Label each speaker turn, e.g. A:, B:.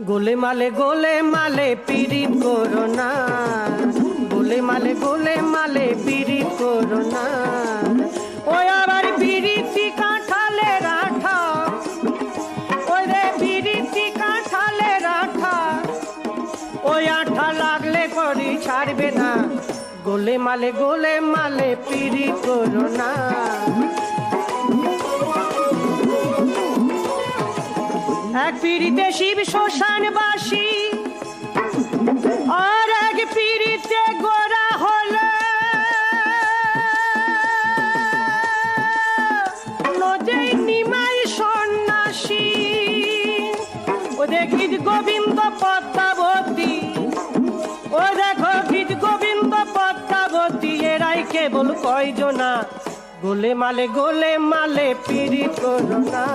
A: গোলে মালে পীড়িত করো না, গোলে মালে পীড়িত করো না। ওই আবার বিড়িতি কাঁঠালের আঠা, ওই রে বিড়িতি কাঁঠালের আঠা, ওই আঠা লাগলে করি ছাড়বে না। গোলে মালে পীড়িত করো না। এক পিড়িতে শিব শ্মশানবাসী, আর এক পিড়িতে গোরা হলো নজেই নিমাই সন্ন্যাসী। ও দেখি গোবিন্দ পদ্মাবতী, ও দেখো গীত গোবিন্দ পদ্মাবতী, এরাই কেবল কয়জনা। গোলে মালে পীড়িত করো না।